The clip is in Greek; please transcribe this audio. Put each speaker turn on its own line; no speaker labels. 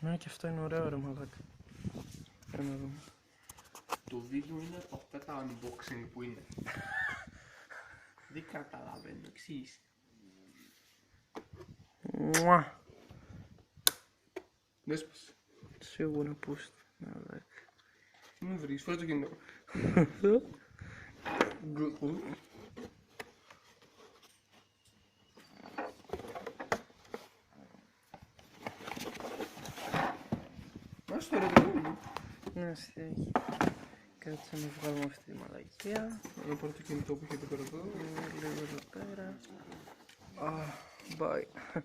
Ναι, και αυτό είναι ωραίο ρε μαλάκα. Να δούμε.
Το βίντεο είναι από αυτά τα unboxing που είναι. Δεν καταλαβαίνω, εξής.
Μουα.
Δεν σπάσε.
Σίγουρα πούστη. Μαλάκα.
Μην βρεις, φέρε το κινητό. Μάλιστα το ρε το κινητό.
Ναι, στέγει. Κάτσε να βγάλουμε αυτή τη μαλακία.
Να πάρω το κινητό που έχει εδώ πέρα εδώ.
Λίγο εδώ πέρα. Bye.